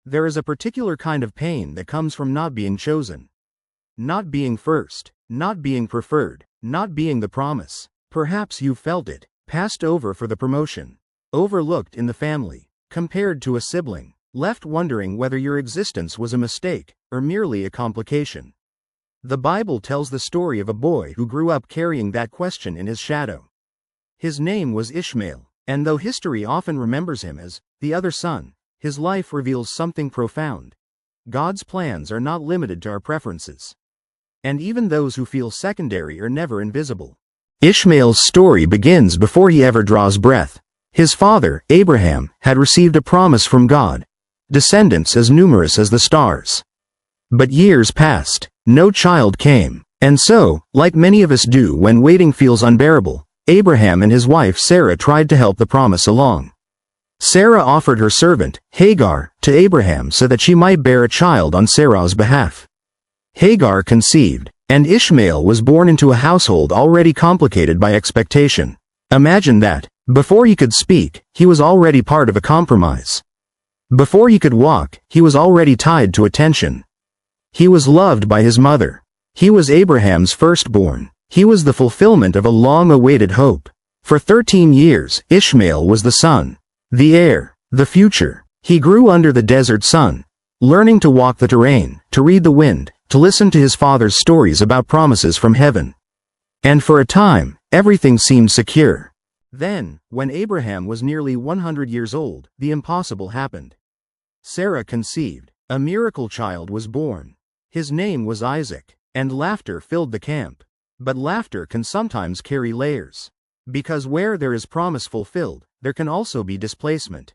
There is a particular kind of pain that comes from not being chosen. Not being first, not being preferred, not being the promise. Perhaps you felt it, passed over for the promotion, overlooked in the family, compared to a sibling, left wondering whether your existence was a mistake or merely a complication. The Bible tells the story of a boy who grew up carrying that question in his shadow. His name was Ishmael, and though history often remembers him as the other son, his life reveals something profound. God's plans are not limited to our preferences. And even those who feel secondary are never invisible. Ishmael's story begins before he ever draws breath. His father, Abraham, had received a promise from God, descendants as numerous as the stars. But years passed, no child came, and so, like many of us do when waiting feels unbearable, Abraham and his wife Sarah tried to help the promise along. Sarah offered her servant, Hagar, to Abraham so that she might bear a child on Sarah's behalf. Hagar conceived, and Ishmael was born into a household already complicated by expectation. Imagine that. Before he could speak, he was already part of a compromise. Before he could walk, he was already tied to attention. He was loved by his mother. He was Abraham's firstborn. He was the fulfillment of a long-awaited hope. For 13 years, Ishmael was the son, the heir, the future. He grew under the desert sun, learning to walk the terrain, to read the wind, to listen to his father's stories about promises from heaven. And for a time, everything seemed secure. Then, when Abraham was nearly 100 years old, the impossible happened. Sarah conceived. A miracle child was born. His name was Isaac, and laughter filled the camp. But laughter can sometimes carry layers. Because where there is promise fulfilled, there can also be displacement.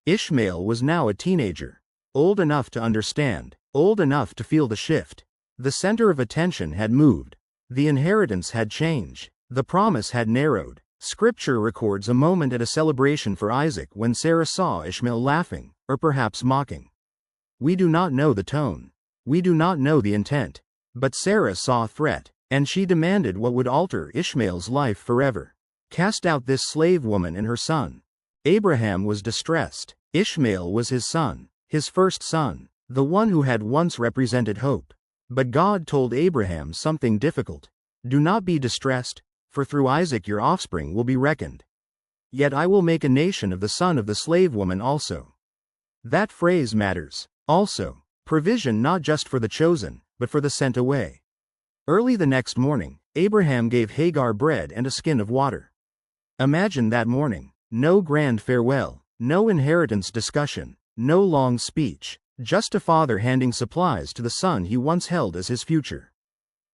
Ishmael was now a teenager, old enough to understand, old enough to feel the shift. The center of attention had moved. The inheritance had changed. The promise had narrowed. Scripture records a moment at a celebration for Isaac when Sarah saw Ishmael laughing, or perhaps mocking. We do not know the tone. We do not know the intent. But Sarah saw a threat, and she demanded what would alter Ishmael's life forever. Cast out this slave woman and her son. Abraham was distressed. Ishmael was his son, his first son, the one who had once represented hope. But God told Abraham something difficult. Do not be distressed, for through Isaac your offspring will be reckoned. Yet I will make a nation of the son of the slave woman also. That phrase matters. Also, provision not just for the chosen, but for the sent away. Early the next morning, Abraham gave Hagar bread and a skin of water. Imagine that morning. No grand farewell, no inheritance discussion, no long speech, just a father handing supplies to the son he once held as his future.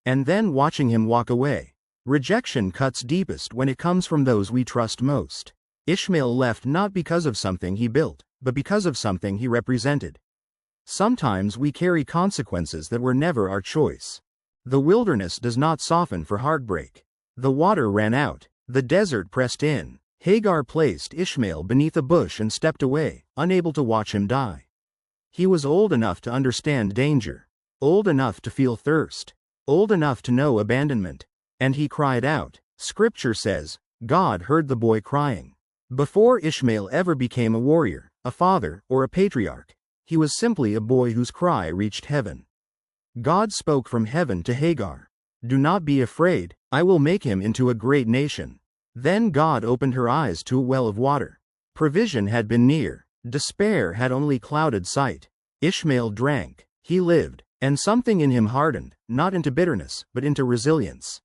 And then watching him walk away. Rejection cuts deepest when it comes from those we trust most. Ishmael left not because of something he built, but because of something he represented. Sometimes we carry consequences that were never our choice. The wilderness does not soften for heartbreak. The water ran out. The desert pressed in. Hagar placed Ishmael beneath a bush and stepped away, unable to watch him die. He was old enough to understand danger, old enough to feel thirst, old enough to know abandonment. And he cried out. Scripture says, God heard the boy crying. Before Ishmael ever became a warrior, a father, or a patriarch, he was simply a boy whose cry reached heaven. God spoke from heaven to Hagar. Do not be afraid, I will make him into a great nation. Then God opened her eyes to a well of water. Provision had been near. Despair had only clouded sight. Ishmael drank. He lived. And something in him hardened, not into bitterness, but into resilience.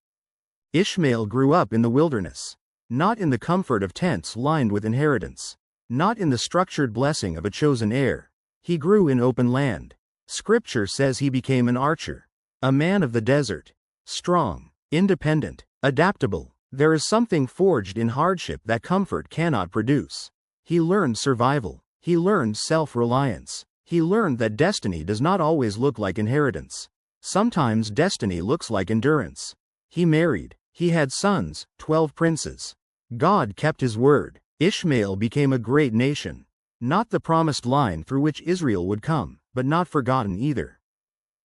Ishmael grew up in the wilderness. Not in the comfort of tents lined with inheritance. Not in the structured blessing of a chosen heir. He grew in open land. Scripture says he became an archer. A man of the desert. Strong, independent, adaptable. There is something forged in hardship that comfort cannot produce. He learned survival. He learned self-reliance. He learned that destiny does not always look like inheritance. Sometimes destiny looks like endurance. He married. He had sons, 12 princes. God kept his word. Ishmael became a great nation. Not the promised line through which Israel would come, but not forgotten either.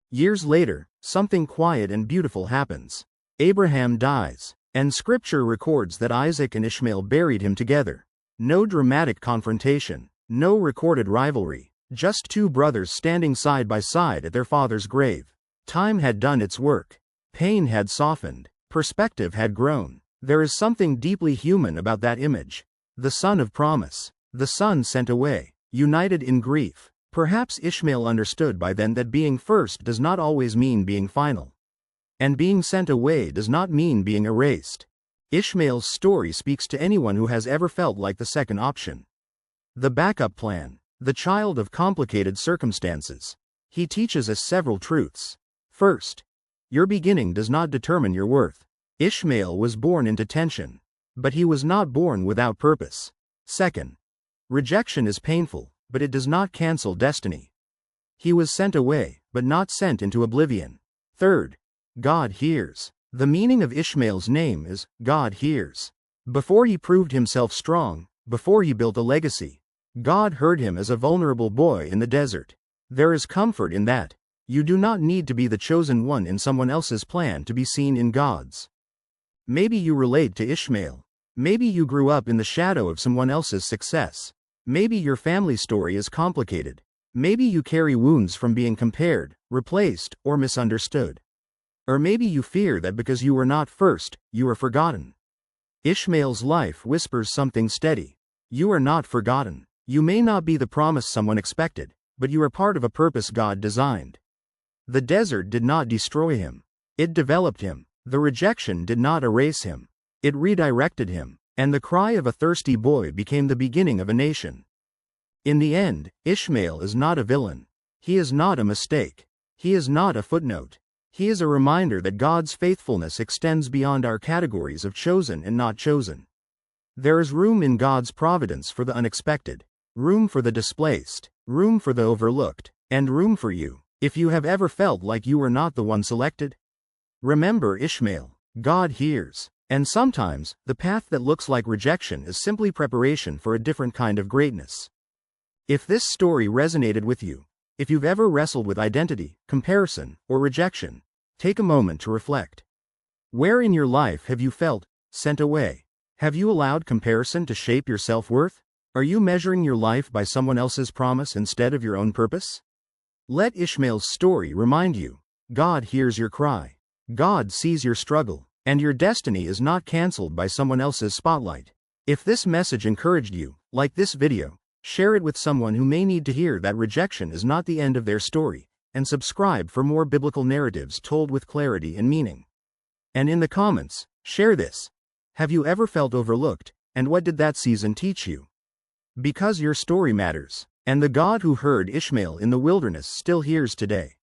Years later, something quiet and beautiful happens. Abraham dies, and Scripture records that Isaac and Ishmael buried him together. No dramatic confrontation, no recorded rivalry, Just two brothers standing side by side at their father's grave. Time had done its work. Pain had softened. Perspective had grown. There is something deeply human about that image. The son of promise. The son sent away. United in grief. Perhaps Ishmael understood by then that being first does not always mean being final. And being sent away does not mean being erased. Ishmael's story speaks to anyone who has ever felt like the second option. The backup plan. The child of complicated circumstances. He teaches us several truths. First, your beginning does not determine your worth. Ishmael was born into tension. But he was not born without purpose. Second, rejection is painful, but it does not cancel destiny. He was sent away, but not sent into oblivion. Third, God hears. The meaning of Ishmael's name is, God hears. Before he proved himself strong, before he built a legacy, God heard him as a vulnerable boy in the desert. There is comfort in that. You do not need to be the chosen one in someone else's plan to be seen in God's. Maybe you relate to Ishmael. Maybe you grew up in the shadow of someone else's success. Maybe your family story is complicated. Maybe you carry wounds from being compared, replaced, or misunderstood. Or maybe you fear that because you were not first, you are forgotten. Ishmael's life whispers something steady. You are not forgotten. You may not be the promise someone expected, but you are part of a purpose God designed. The desert did not destroy him. It developed him. The rejection did not erase him. It redirected him, and the cry of a thirsty boy became the beginning of a nation. In the end, Ishmael is not a villain. He is not a mistake. He is not a footnote. He is a reminder that God's faithfulness extends beyond our categories of chosen and not chosen. There is room in God's providence for the unexpected. Room for the displaced, room for the overlooked, and room for you, if you have ever felt like you were not the one selected. Remember Ishmael, God hears, and sometimes, the path that looks like rejection is simply preparation for a different kind of greatness. If this story resonated with you, if you've ever wrestled with identity, comparison, or rejection, take a moment to reflect. Where in your life have you felt sent away? Have you allowed comparison to shape your self-worth? Are you measuring your life by someone else's promise instead of your own purpose? Let Ishmael's story remind you, God hears your cry. God sees your struggle, and your destiny is not canceled by someone else's spotlight. If this message encouraged you, like this video, share it with someone who may need to hear that rejection is not the end of their story, and subscribe for more biblical narratives told with clarity and meaning. And in the comments, share this. Have you ever felt overlooked, and what did that season teach you? Because your story matters, and the God who heard Ishmael in the wilderness still hears today.